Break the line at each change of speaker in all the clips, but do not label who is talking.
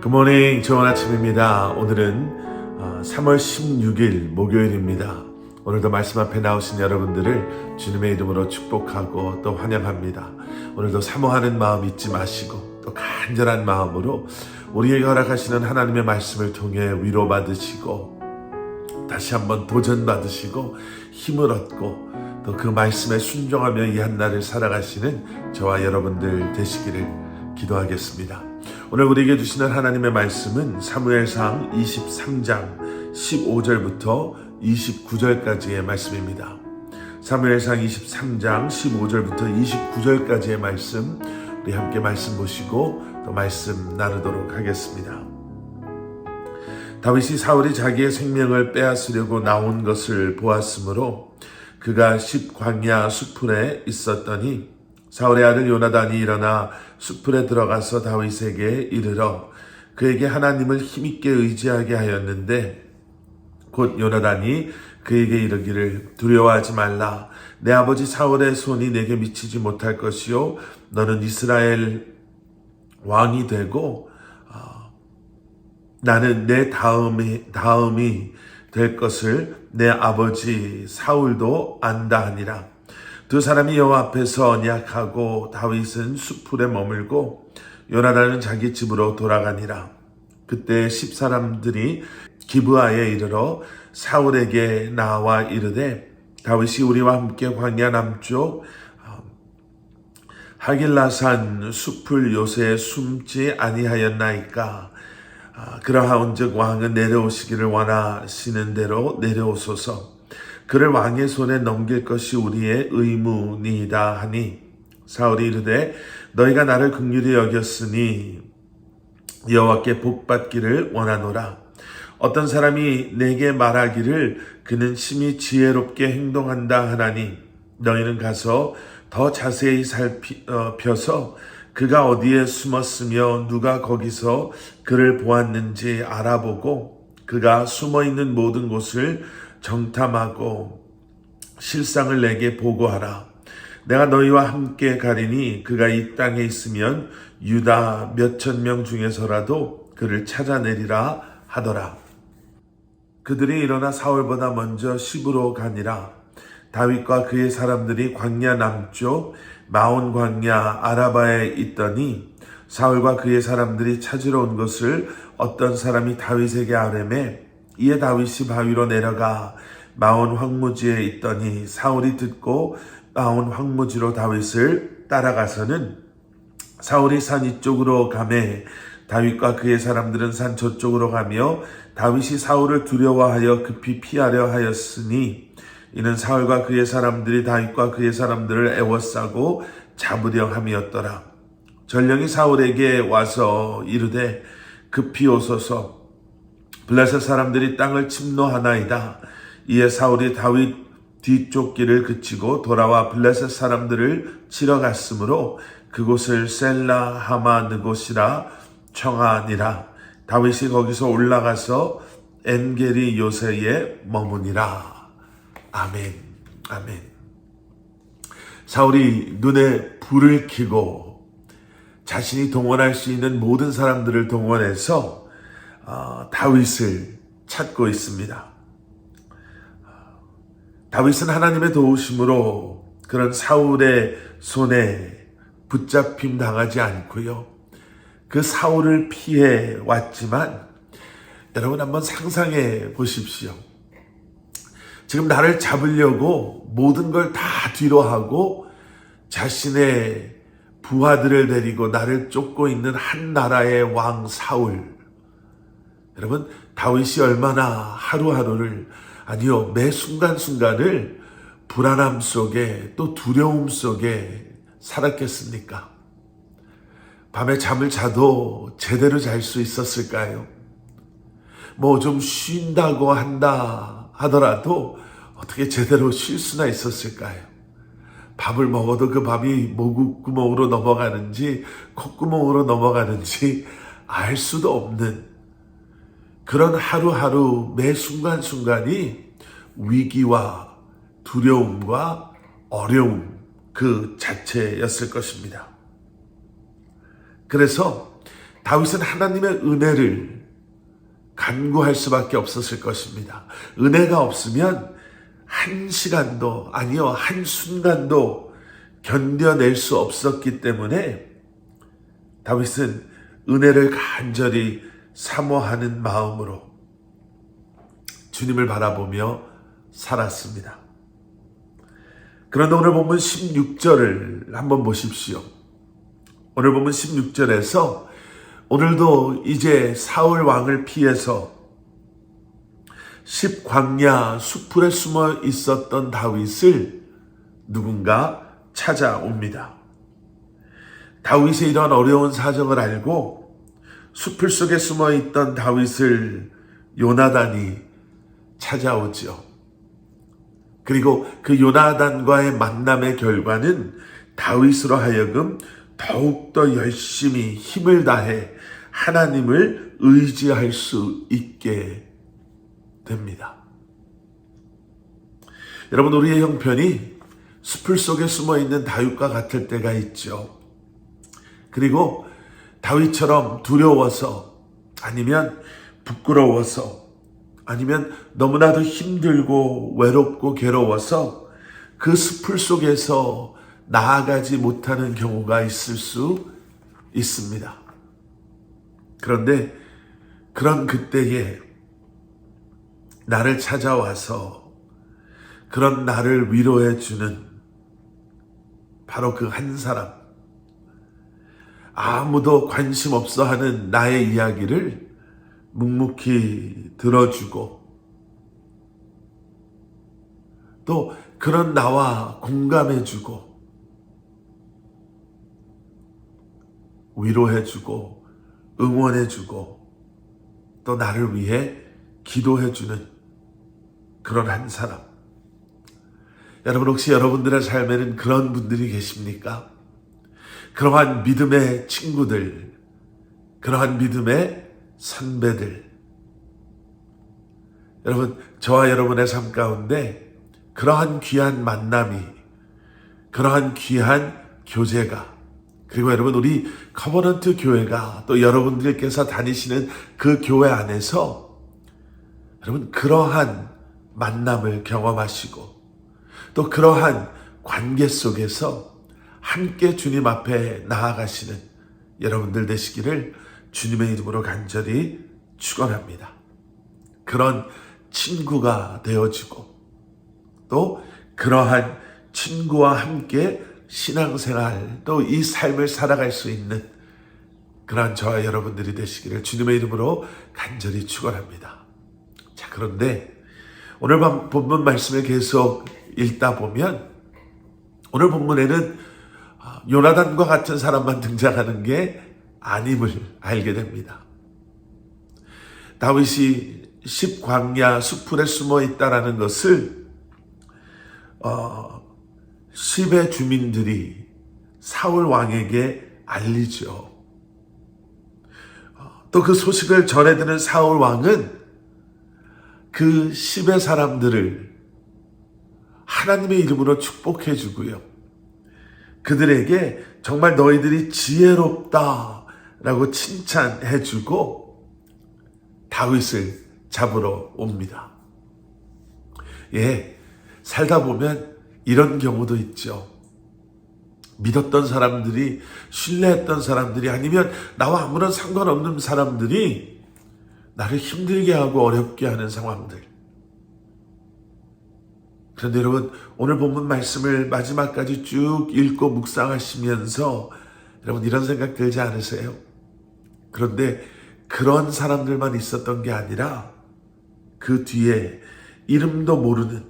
굿모닝, 좋은 아침입니다. 오늘은 3월 16일 목요일입니다. 오늘도 말씀 앞에 나오신 여러분들을 주님의 이름으로 축복하고 또 환영합니다. 오늘도 사모하는 마음 잊지 마시고 또 간절한 마음으로 우리에게 허락하시는 하나님의 말씀을 통해 위로받으시고 다시 한번 도전받으시고 힘을 얻고 또 그 말씀에 순종하며 이 한날을 살아가시는 저와 여러분들 되시기를 기도하겠습니다. 오늘 우리에게 주시는 하나님의 말씀은 사무엘상 23장 15절부터 29절까지의 말씀입니다. 사무엘상 23장 15절부터 29절까지의 말씀, 우리 함께 말씀 보시고 또 말씀 나누도록 하겠습니다. 다윗이 사울이 자기의 생명을 빼앗으려고 나온 것을 보았으므로 그가 십광야 숲풀에 있었더니 사울의 아들 요나단이 일어나 숲풀에 들어가서 다윗에게 이르러 그에게 하나님을 힘있게 의지하게 하였는데 곧 요나단이 그에게 이르기를 두려워하지 말라. 내 아버지 사울의 손이 내게 미치지 못할 것이요 너는 이스라엘 왕이 되고 나는 내 다음이 될 것을 내 아버지 사울도 안다 하니라. 두 사람이 여호와 앞에서 언약하고 다윗은 숲풀에 머물고 요나단은 자기 집으로 돌아가니라. 그때 10사람들이 기브아에 이르러 사울에게 나와 이르되 다윗이 우리와 함께 광야 남쪽 하길라산 숲풀 요새에 숨지 아니하였나이까. 그러하온즉 왕은 내려오시기를 원하시는 대로 내려오소서. 그를 왕의 손에 넘길 것이 우리의 의무니이다 하니 사울이 이르되 너희가 나를 긍휼히 여겼으니 여호와께 복받기를 원하노라. 어떤 사람이 내게 말하기를 그는 심히 지혜롭게 행동한다 하나니 너희는 가서 더 자세히 살펴서 그가 어디에 숨었으며 누가 거기서 그를 보았는지 알아보고 그가 숨어있는 모든 곳을 정탐하고 실상을 내게 보고하라. 내가 너희와 함께 가리니 그가 이 땅에 있으면 유다 몇천 명 중에서라도 그를 찾아내리라 하더라. 그들이 일어나 사울보다 먼저 시브로 가니라. 다윗과 그의 사람들이 광야 남쪽 마온 광야 아라바에 있더니 사울과 그의 사람들이 찾으러 온 것을 어떤 사람이 다윗에게 아뢰매 이에 다윗이 바위로 내려가 마온 황무지에 있더니 사울이 듣고 마온 황무지로 다윗을 따라가서는 사울이 산 이쪽으로 가매 다윗과 그의 사람들은 산 저쪽으로 가며 다윗이 사울을 두려워하여 급히 피하려 하였으니 이는 사울과 그의 사람들이 다윗과 그의 사람들을 애워싸고 잡으려 함이었더라. 전령이 사울에게 와서 이르되 급히 오소서. 블레셋 사람들이 땅을 침노하나이다. 이에 사울이 다윗 뒤쪽 길을 그치고 돌아와 블레셋 사람들을 치러 갔으므로 그곳을 셀라 하마느곳이라 청하니라. 다윗이 거기서 올라가서 엔게리 요새에 머무니라. 아멘, 아멘. 사울이 눈에 불을 켜고 자신이 동원할 수 있는 모든 사람들을 동원해서 다윗을 찾고 있습니다. 다윗은 하나님의 도우심으로 그런 사울의 손에 붙잡힘 당하지 않고요. 그 사울을 피해 왔지만 여러분 한번 상상해 보십시오. 지금 나를 잡으려고 모든 걸 다 뒤로 하고 자신의 부하들을 데리고 나를 쫓고 있는 한 나라의 왕 사울. 여러분 다윗이 얼마나 하루하루를 아니요 매 순간순간을 불안함 속에 또 두려움 속에 살았겠습니까? 밤에 잠을 자도 제대로 잘 수 있었을까요? 뭐 좀 쉰다고 한다 하더라도 어떻게 제대로 쉴 수나 있었을까요? 밥을 먹어도 그 밥이 목구멍으로 넘어가는지 콧구멍으로 넘어가는지 알 수도 없는 그런 하루하루 매 순간순간이 위기와 두려움과 어려움 그 자체였을 것입니다. 그래서 다윗은 하나님의 은혜를 간구할 수밖에 없었을 것입니다. 은혜가 없으면 한 시간도, 아니요, 한 순간도 견뎌낼 수 없었기 때문에 다윗은 은혜를 간절히 사모하는 마음으로 주님을 바라보며 살았습니다. 그런데 오늘 본문 16절을 한번 보십시오. 오늘 본문 16절에서 오늘도 이제 사울 왕을 피해서 십광야 수풀에 숨어 있었던 다윗을 누군가 찾아옵니다. 다윗의 이런 어려운 사정을 알고 수풀 속에 숨어 있던 다윗을 요나단이 찾아오죠. 그리고 그 요나단과의 만남의 결과는 다윗으로 하여금 더욱더 열심히 힘을 다해 하나님을 의지할 수 있게 됩니다. 여러분, 우리의 형편이 수풀 속에 숨어 있는 다윗과 같을 때가 있죠. 그리고 다윗처럼 두려워서, 아니면 부끄러워서, 아니면 너무나도 힘들고 외롭고 괴로워서 그 수풀 속에서 나아가지 못하는 경우가 있을 수 있습니다. 그런데 그런 그때에 나를 찾아와서 그런 나를 위로해 주는 바로 그 한 사람, 아무도 관심 없어 하는 나의 이야기를 묵묵히 들어주고 또 그런 나와 공감해주고 위로해주고 응원해주고 또 나를 위해 기도해주는 그런 한 사람. 여러분, 혹시 여러분들의 삶에는 그런 분들이 계십니까? 그러한 믿음의 친구들, 그러한 믿음의 선배들. 여러분, 저와 여러분의 삶 가운데 그러한 귀한 만남이, 그러한 귀한 교제가, 그리고 여러분, 우리 커버넌트 교회가 또 여러분들께서 다니시는 그 교회 안에서 여러분 그러한 만남을 경험하시고 또 그러한 관계 속에서 함께 주님 앞에 나아가시는 여러분들 되시기를 주님의 이름으로 간절히 축원합니다. 그런 친구가 되어지고 또 그러한 친구와 함께 신앙생활 또 이 삶을 살아갈 수 있는 그런 저와 여러분들이 되시기를 주님의 이름으로 간절히 축원합니다. 자, 그런데 오늘 본문 말씀을 계속 읽다 보면 오늘 본문에는 요나단과 같은 사람만 등장하는 게 아님을 알게 됩니다. 다윗이 십광야 수풀에 숨어 있다라는 것을 십의 주민들이 사울 왕에게 알리죠. 또 그 소식을 전해 듣는 사울 왕은 그 십의 사람들을 하나님의 이름으로 축복해 주고요. 그들에게 정말 너희들이 지혜롭다라고 칭찬해 주고 다윗을 잡으러 옵니다. 예, 살다 보면 이런 경우도 있죠. 믿었던 사람들이, 신뢰했던 사람들이, 아니면 나와 아무런 상관없는 사람들이 나를 힘들게 하고 어렵게 하는 상황들. 그런데 여러분, 오늘 본문 말씀을 마지막까지 쭉 읽고 묵상하시면서 여러분 이런 생각 들지 않으세요? 그런데 그런 사람들만 있었던 게 아니라 그 뒤에 이름도 모르는,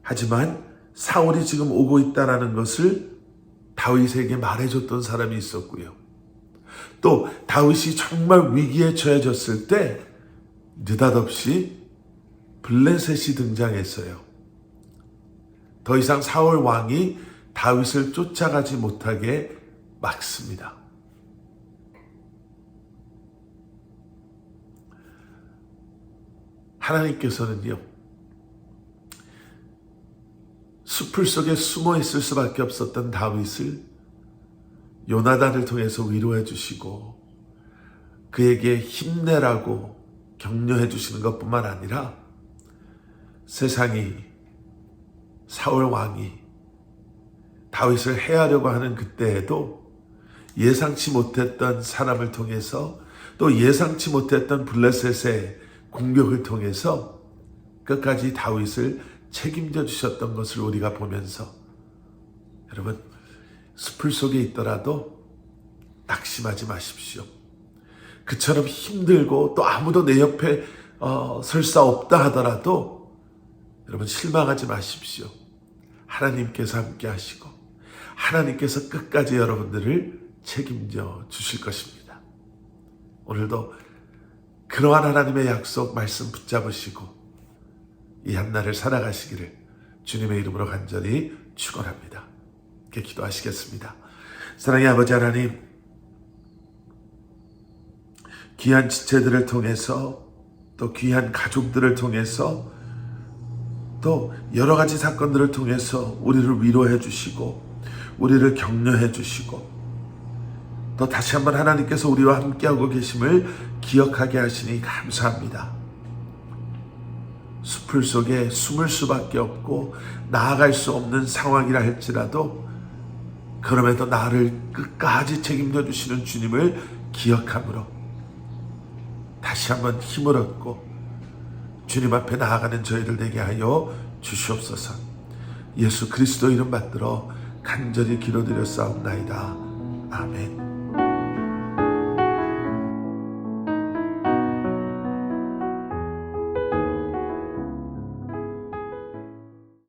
하지만 사울이 지금 오고 있다라는 것을 다윗에게 말해줬던 사람이 있었고요. 또 다윗이 정말 위기에 처해졌을 때 느닷없이 블레셋이 등장했어요. 더 이상 사울 왕이 다윗을 쫓아가지 못하게 막습니다. 하나님께서는요, 숲을 속에 숨어 있을 수밖에 없었던 다윗을 요나단을 통해서 위로해 주시고 그에게 힘내라고 격려해 주시는 것뿐만 아니라 세상이, 사울 왕이 다윗을 해하려고 하는 그때에도 예상치 못했던 사람을 통해서, 또 예상치 못했던 블레셋의 공격을 통해서 끝까지 다윗을 책임져 주셨던 것을 우리가 보면서, 여러분, 숲을 속에 있더라도 낙심하지 마십시오. 그처럼 힘들고 또 아무도 내 옆에 설 수 없다 하더라도 여러분, 실망하지 마십시오. 하나님께서 함께 하시고 하나님께서 끝까지 여러분들을 책임져 주실 것입니다. 오늘도 그러한 하나님의 약속 말씀 붙잡으시고 이 한날을 살아가시기를 주님의 이름으로 간절히 축원합니다. 이렇게 기도하시겠습니다. 사랑의 아버지 하나님, 귀한 지체들을 통해서, 또 귀한 가족들을 통해서, 또 여러 가지 사건들을 통해서 우리를 위로해 주시고 우리를 격려해 주시고, 또 다시 한번 하나님께서 우리와 함께하고 계심을 기억하게 하시니 감사합니다. 숲을 속에 숨을 수밖에 없고 나아갈 수 없는 상황이라 할지라도 그럼에도 나를 끝까지 책임져 주시는 주님을 기억함으로 다시 한번 힘을 얻고 주님 앞에 나아가는 저희들 되게 하여 주시옵소서. 예수 그리스도 이름 받들어 간절히 기도드렸사옵나이다. 아멘.